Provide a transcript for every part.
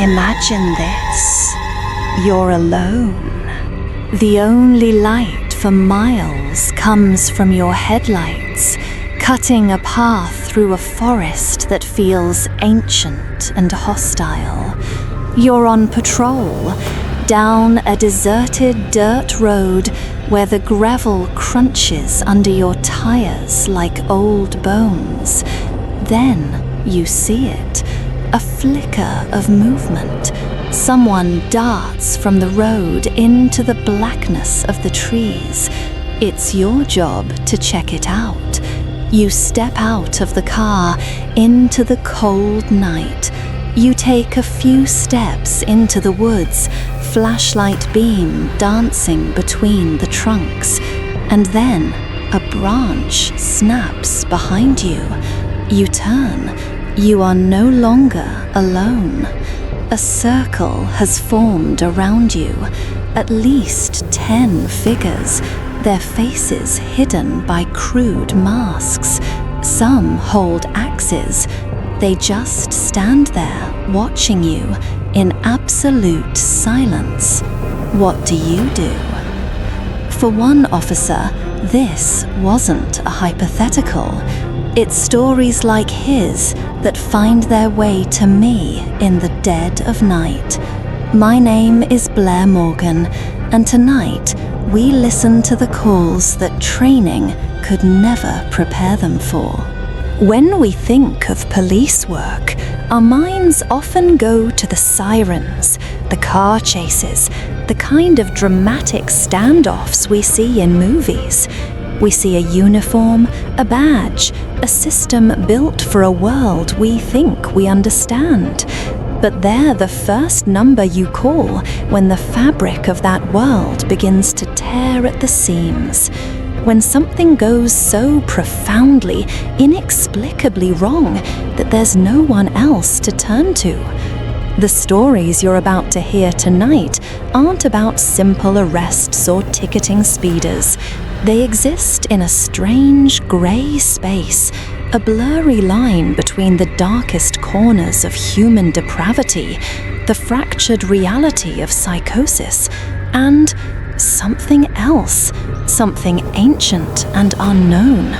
Imagine this. You're alone. The only light for miles comes from your headlights, cutting a path through a forest that feels ancient and hostile. You're on patrol, down a deserted dirt road where the gravel crunches under your tires like old bones. Then you see it, a flicker of movement. Someone darts from the road into the blackness of the trees. It's your job to check it out. You step out of the car into the cold night. You take a few steps into the woods, flashlight beam dancing between the trunks. And then a branch snaps behind you. You turn. You are no longer alone. A circle has formed around you, at least 10 figures, their faces hidden by crude masks. Some hold axes. They just stand there, watching you in absolute silence. What do you do? For one officer, this wasn't a hypothetical. It's stories like his that find their way to me in the dead of night. My name is Blair Morgan, and tonight we listen to the calls that training could never prepare them for. When we think of police work, our minds often go to the sirens, the car chases, the kind of dramatic standoffs we see in movies. We see a uniform, a badge, a system built for a world we think we understand. But they're the first number you call when the fabric of that world begins to tear at the seams. When something goes so profoundly, inexplicably wrong that there's no one else to turn to. The stories you're about to hear tonight aren't about simple arrests or ticketing speeders. They exist in a strange grey space, a blurry line between the darkest corners of human depravity, the fractured reality of psychosis, and something else, something ancient and unknown.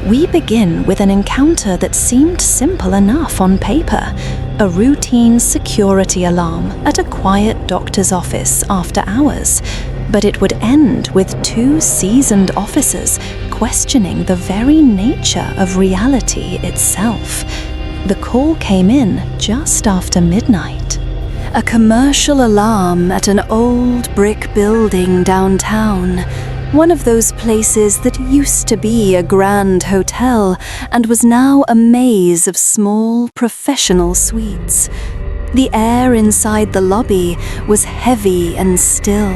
We begin with an encounter that seemed simple enough on paper, a routine security alarm at a quiet doctor's office after hours. But it would end with 2 seasoned officers questioning the very nature of reality itself. The call came in just after midnight. A commercial alarm at an old brick building downtown, one of those places that used to be a grand hotel and was now a maze of small professional suites. The air inside the lobby was heavy and still,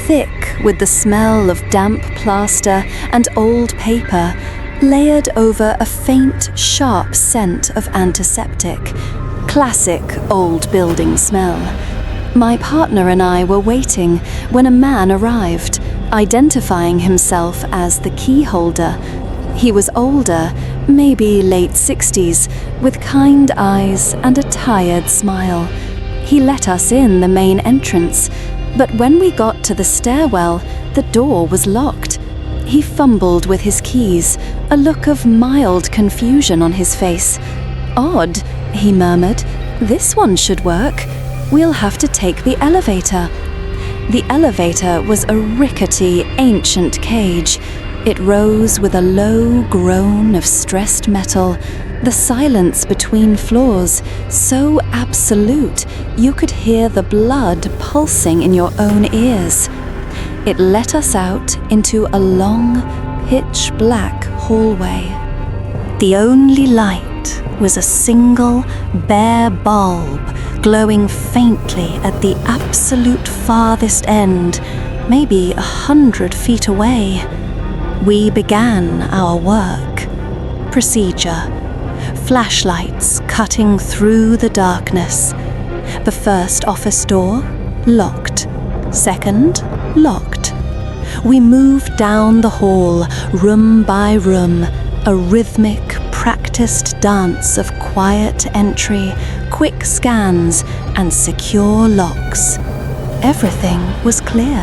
thick with the smell of damp plaster and old paper, layered over a faint, sharp scent of antiseptic. Classic old building smell. My partner and I were waiting when a man arrived, identifying himself as the Keyholder. He was older, maybe late 60s, with kind eyes and a tired smile. He let us in the main entrance, but when we got to the stairwell, the door was locked. He fumbled with his keys, a look of mild confusion on his face. "Odd," he murmured. "This one should work. We'll have to take the elevator." The elevator was a rickety, ancient cage. It rose with a low groan of stressed metal, the silence between floors so absolute you could hear the blood pulsing in your own ears. It let us out into a long, pitch-black hallway. The only light was a single, bare bulb glowing faintly at the absolute farthest end, maybe 100 feet away. We began our work. Procedure. Flashlights cutting through the darkness. The first office door, locked. Second, locked. We moved down the hall, room by room, a rhythmic, practiced dance of quiet entry, quick scans, and secure locks. Everything was clear.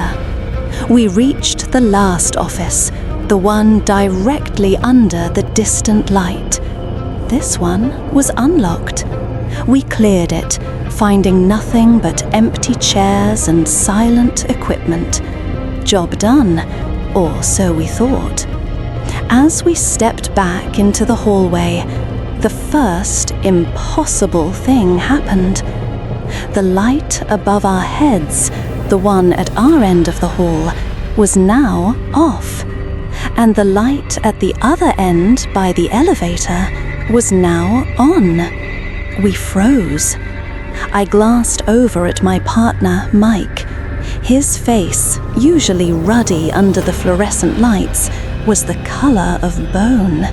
We reached the last office, the one directly under the distant light. This one was unlocked. We cleared it, finding nothing but empty chairs and silent equipment. Job done, or so we thought. As we stepped back into the hallway, the first impossible thing happened. The light above our heads, the one at our end of the hall, was now off, and the light at the other end by the elevator was now on. We froze. I glanced over at my partner, Mike. His face, usually ruddy under the fluorescent lights, was the color of bone.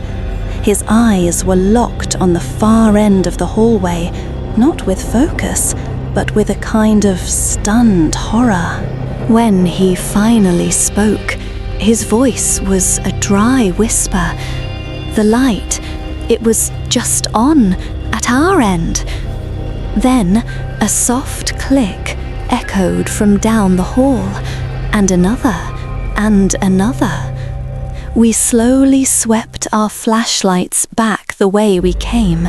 His eyes were locked on the far end of the hallway, not with focus, but with a kind of stunned horror. When he finally spoke, his voice was a dry whisper. The light, it was just on, at our end. Then a soft click echoed from down the hall, and another, and another. We slowly swept our flashlights back the way we came.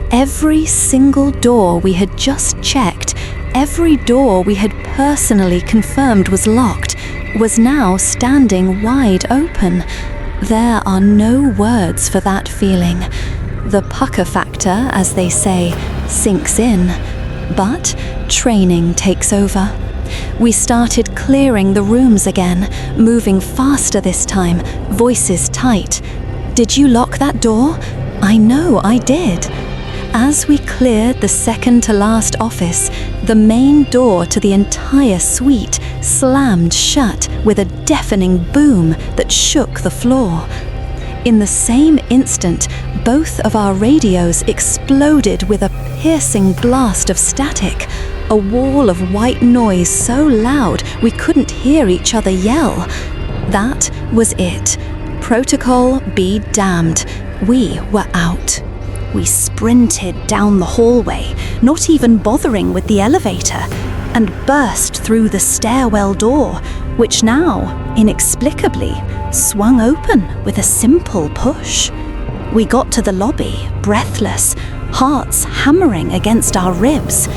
Every single door we had just checked, every door we had personally confirmed was locked, was now standing wide open. There are no words for that feeling. The pucker factor, as they say, sinks in, but training takes over. We started clearing the rooms again, moving faster this time, voices tight. "Did you lock that door?" "I know I did." As we cleared the second to last office, the main door to the entire suite slammed shut with a deafening boom that shook the floor. In the same instant, both of our radios exploded with a piercing blast of static, a wall of white noise so loud we couldn't hear each other yell. That was it. Protocol be damned. We were out. We sprinted down the hallway, not even bothering with the elevator, and burst through the stairwell door, which now, inexplicably, swung open with a simple push. We got to the lobby, breathless, hearts hammering against our ribs.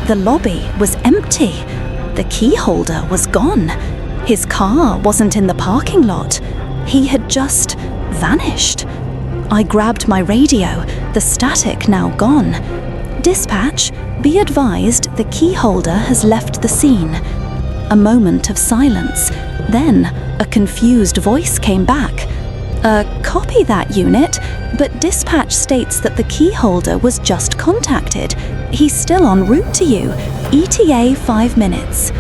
The lobby was empty. The keyholder was gone. His car wasn't in the parking lot. He had just vanished. I grabbed my radio, the static now gone. "Dispatch, be advised the keyholder has left the scene." A moment of silence. Then a confused voice came back. Copy that, unit, but dispatch states that the keyholder was just contacted. He's still en route to you. ETA 5 minutes.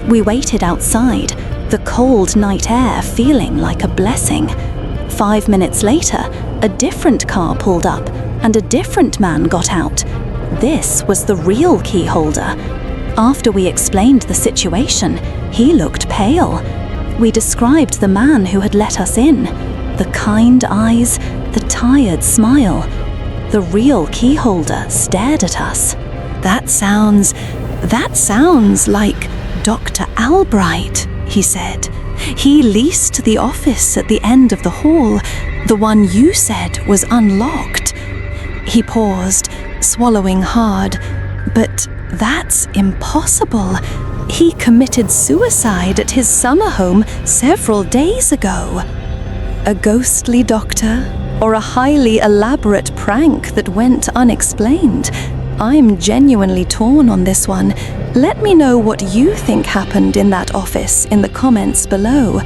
We waited outside, the cold night air feeling like a blessing. 5 minutes later, a different car pulled up, and a different man got out. This was the real keyholder. After we explained the situation, he looked pale. We described the man who had let us in. The kind eyes, the tired smile. The real keyholder stared at us. That sounds like Dr. Albright, he said. He leased the office at the end of the hall, the one you said was unlocked. He paused, swallowing hard. But that's impossible. He committed suicide at his summer home several days ago. A ghostly doctor, or a highly elaborate prank that went unexplained? I'm genuinely torn on this one. Let me know what you think happened in that office in the comments below.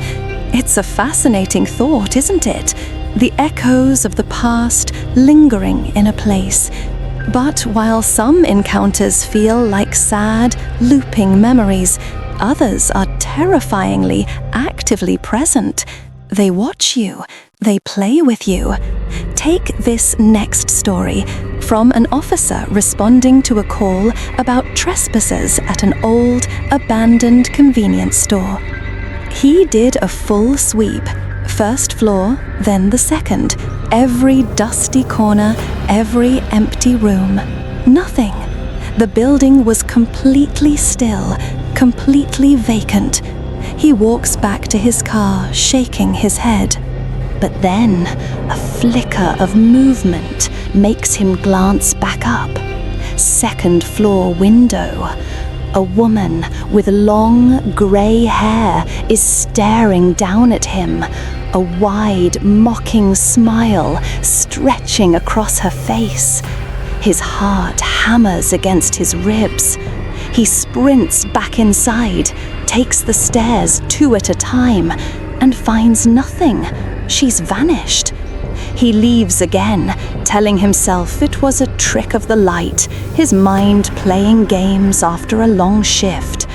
It's a fascinating thought, isn't it? The echoes of the past lingering in a place. But while some encounters feel like sad, looping memories, others are terrifyingly, actively present. They watch you. They play with you. Take this next story from an officer responding to a call about trespassers at an old, abandoned convenience store. He did a full sweep, first floor, then the second, every dusty corner, every empty room. Nothing. The building was completely still, completely vacant. He walks back to his car, shaking his head. But then, a flicker of movement makes him glance back up. Second floor window. A woman with long grey hair is staring down at him, a wide, mocking smile stretching across her face. His heart hammers against his ribs. He sprints back inside, takes the stairs 2 at a time, and finds nothing. She's vanished. He leaves again, telling himself it was a trick of the light, his mind playing games after a long shift.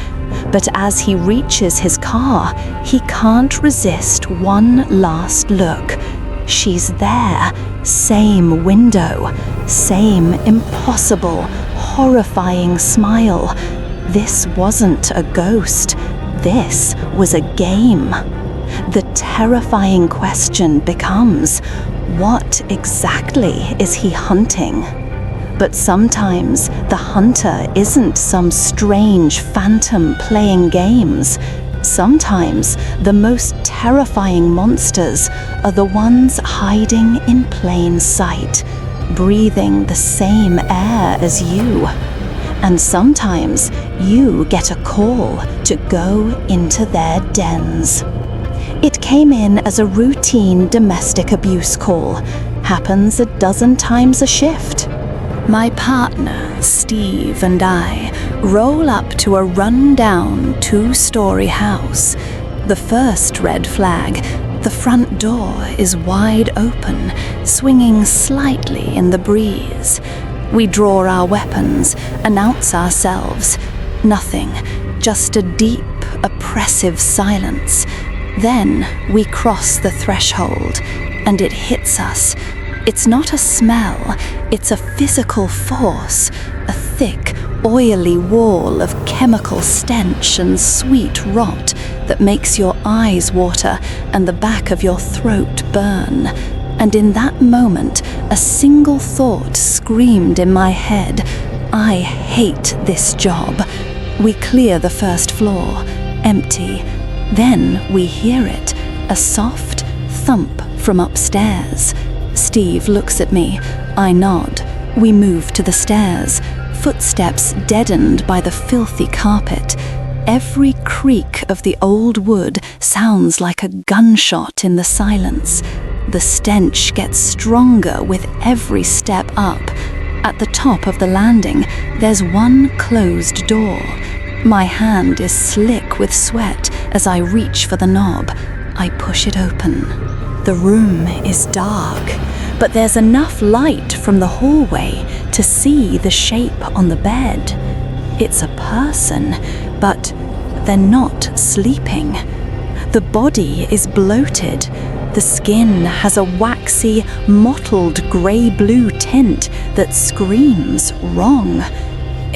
But as he reaches his car, he can't resist one last look. She's there, same window, same impossible, horrifying smile. This wasn't a ghost. This was a game. The terrifying question becomes, what exactly is he hunting? But sometimes the hunter isn't some strange phantom playing games. Sometimes the most terrifying monsters are the ones hiding in plain sight, breathing the same air as you. And sometimes you get a call to go into their dens. It came in as a routine domestic abuse call. Happens a dozen times a shift. My partner, Steve, and I roll up to a run-down 2-story house. The first red flag, the front door is wide open, swinging slightly in the breeze. We draw our weapons, announce ourselves. Nothing, just a deep, oppressive silence. Then we cross the threshold, and it hits us. It's not a smell, it's a physical force, a thick, oily wall of chemical stench and sweet rot that makes your eyes water and the back of your throat burn. And in that moment, a single thought screamed in my head, I hate this job. We clear the first floor, empty. Then we hear it, a soft thump from upstairs. Steve looks at me. I nod. We move to the stairs, footsteps deadened by the filthy carpet. Every creak of the old wood sounds like a gunshot in the silence. The stench gets stronger with every step up. At the top of the landing, there's one closed door. My hand is slick with sweat as I reach for the knob. I push it open. The room is dark, but there's enough light from the hallway to see the shape on the bed. It's a person, but they're not sleeping. The body is bloated. The skin has a waxy, mottled grey-blue tint that screams wrong.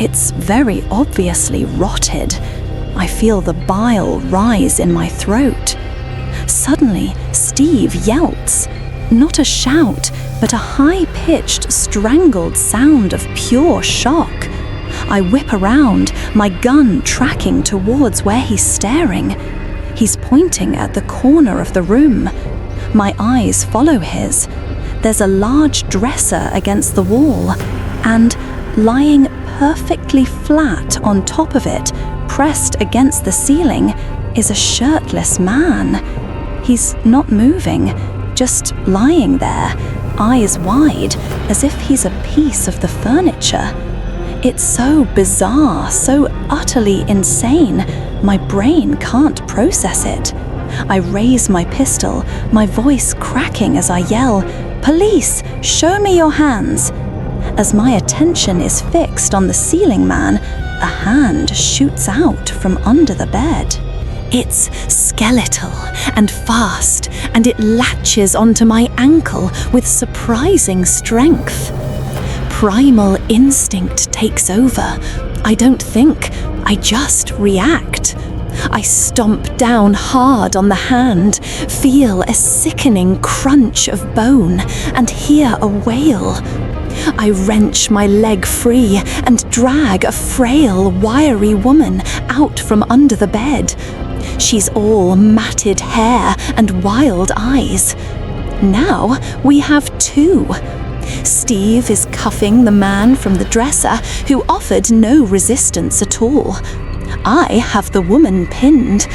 It's very obviously rotted. I feel the bile rise in my throat. Suddenly, Steve yelps. Not a shout, but a high-pitched, strangled sound of pure shock. I whip around, my gun tracking towards where he's staring. He's pointing at the corner of the room. My eyes follow his. There's a large dresser against the wall, and lying perfectly flat on top of it, pressed against the ceiling, is a shirtless man. He's not moving, just lying there, eyes wide, as if he's a piece of the furniture. It's so bizarre, so utterly insane, my brain can't process it. I raise my pistol, my voice cracking as I yell, "Police, show me your hands!" As my attention is fixed on the ceiling man, a hand shoots out from under the bed. It's skeletal and fast, and it latches onto my ankle with surprising strength. Primal instinct takes over. I don't think, I just react. I stomp down hard on the hand, feel a sickening crunch of bone, and hear a wail. I wrench my leg free and drag a frail, wiry woman out from under the bed. She's all matted hair and wild eyes. Now we have two. Steve is cuffing the man from the dresser who offered no resistance at all. I have the woman pinned.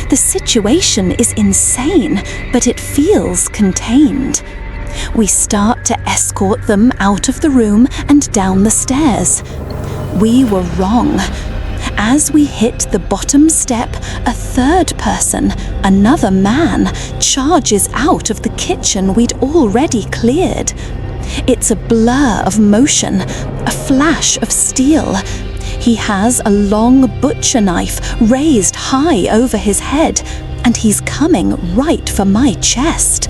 The situation is insane, but it feels contained. We start to escort them out of the room and down the stairs. We were wrong. As we hit the bottom step, a third person, another man, charges out of the kitchen we'd already cleared. It's a blur of motion, a flash of steel. He has a long butcher knife raised high over his head, and he's coming right for my chest.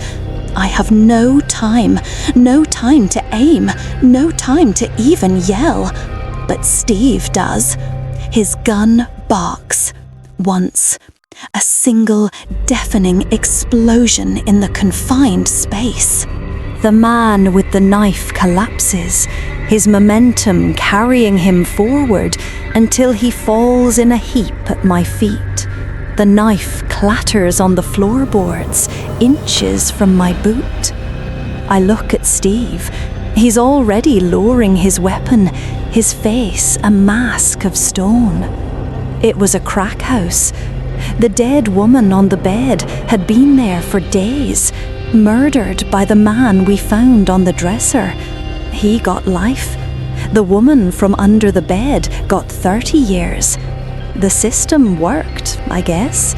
I have no time to aim, no time to even yell. But Steve does. His gun barks. Once. A single deafening explosion in the confined space. The man with the knife collapses, his momentum carrying him forward until he falls in a heap at my feet. The knife clatters on the floorboards, inches from my boot. I look at Steve. He's already lowering his weapon, his face a mask of stone. It was a crack house. The dead woman on the bed had been there for days, murdered by the man we found on the dresser. He got life. The woman from under the bed got 30 years. The system worked, I guess.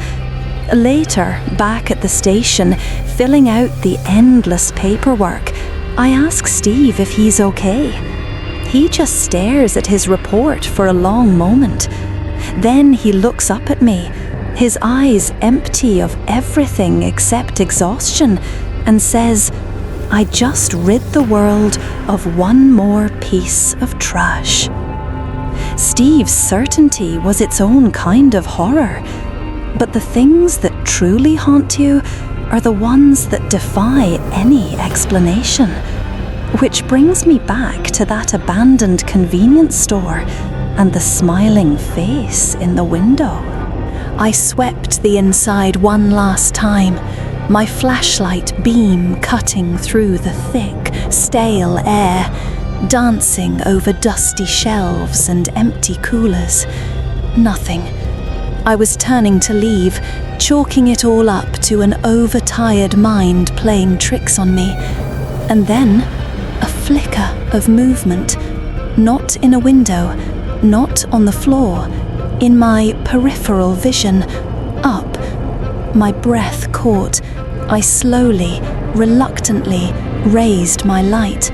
Later, back at the station, filling out the endless paperwork, I ask Steve if he's okay. He just stares at his report for a long moment. Then he looks up at me, his eyes empty of everything except exhaustion, and says, "I just rid the world of one more piece of trash." Steve's certainty was its own kind of horror, but the things that truly haunt you are the ones that defy any explanation. Which brings me back to that abandoned convenience store and the smiling face in the window. I swept the inside one last time, my flashlight beam cutting through the thick, stale air, dancing over dusty shelves and empty coolers. Nothing. I was turning to leave, chalking it all up to an overtired mind playing tricks on me. And then, a flicker of movement. Not in a window, not on the floor, in my peripheral vision, up. My breath caught. I slowly, reluctantly raised my light,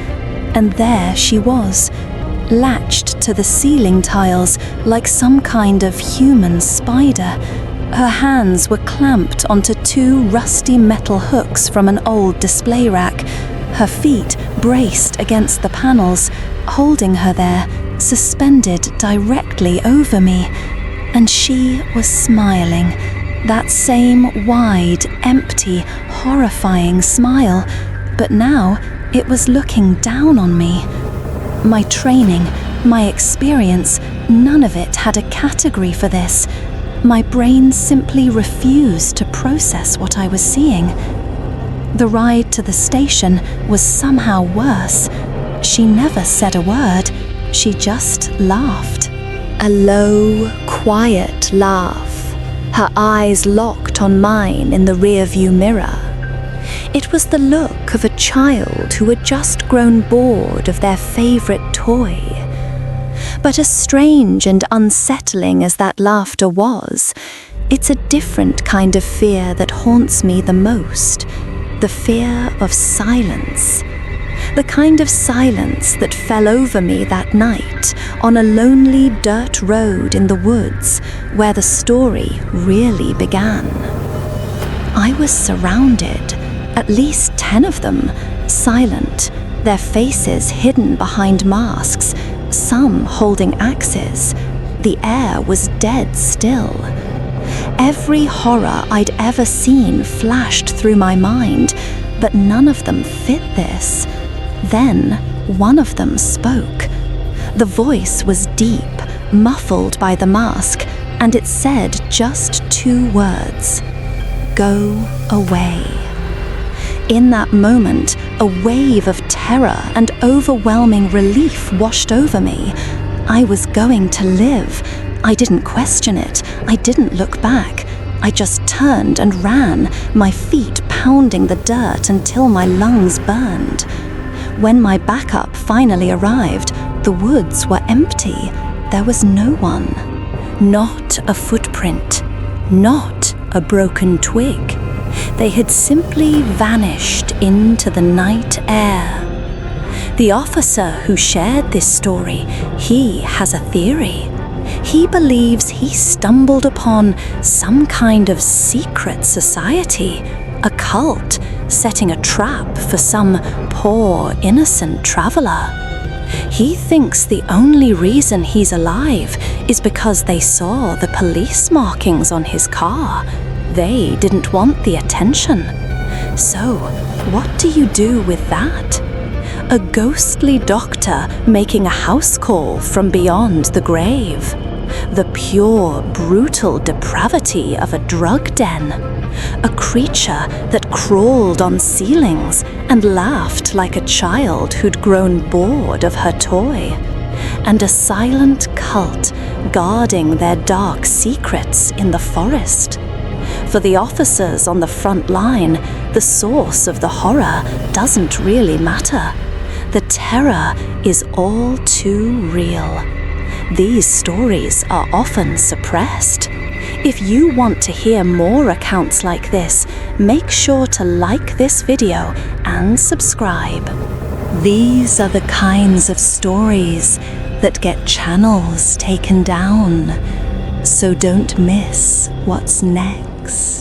and there she was, latched to the ceiling tiles like some kind of human spider. Her hands were clamped onto two rusty metal hooks from an old display rack, her feet braced against the panels, holding her there, suspended directly over me. And she was smiling, that same wide, empty, horrifying smile, but now it was looking down on me. My training, my experience, none of it had a category for this. My brain simply refused to process what I was seeing. The ride to the station was somehow worse. She never said a word, she just laughed. A low, quiet laugh, her eyes locked on mine in the rearview mirror. It was the look of a child who had just grown bored of their favourite toy. But as strange and unsettling as that laughter was, it's a different kind of fear that haunts me the most. The fear of silence. The kind of silence that fell over me that night on a lonely dirt road in the woods where the story really began. I was surrounded, at least 10 of them, silent, their faces hidden behind masks, some holding axes. The air was dead still. Every horror I'd ever seen flashed through my mind, but none of them fit this. Then, one of them spoke. The voice was deep, muffled by the mask, and it said just 2 words: "Go away." In that moment, a wave of terror and overwhelming relief washed over me. I was going to live. I didn't question it. I didn't look back. I just turned and ran, my feet pounding the dirt until my lungs burned. When my backup finally arrived, the woods were empty. There was no one. Not a footprint. Not a broken twig. They had simply vanished into the night air. The officer who shared this story, he has a theory. He believes he stumbled upon some kind of secret society, a cult, setting a trap for some poor, innocent traveler. He thinks the only reason he's alive is because they saw the police markings on his car. They didn't want the attention. So, what do you do with that? A ghostly doctor making a house call from beyond the grave. The pure, brutal depravity of a drug den. A creature that crawled on ceilings and laughed like a child who'd grown bored of her toy. And a silent cult guarding their dark secrets in the forest. For the officers on the front line, the source of the horror doesn't really matter. The terror is all too real. These stories are often suppressed. If you want to hear more accounts like this, make sure to like this video and subscribe. These are the kinds of stories that get channels taken down, so don't miss what's next.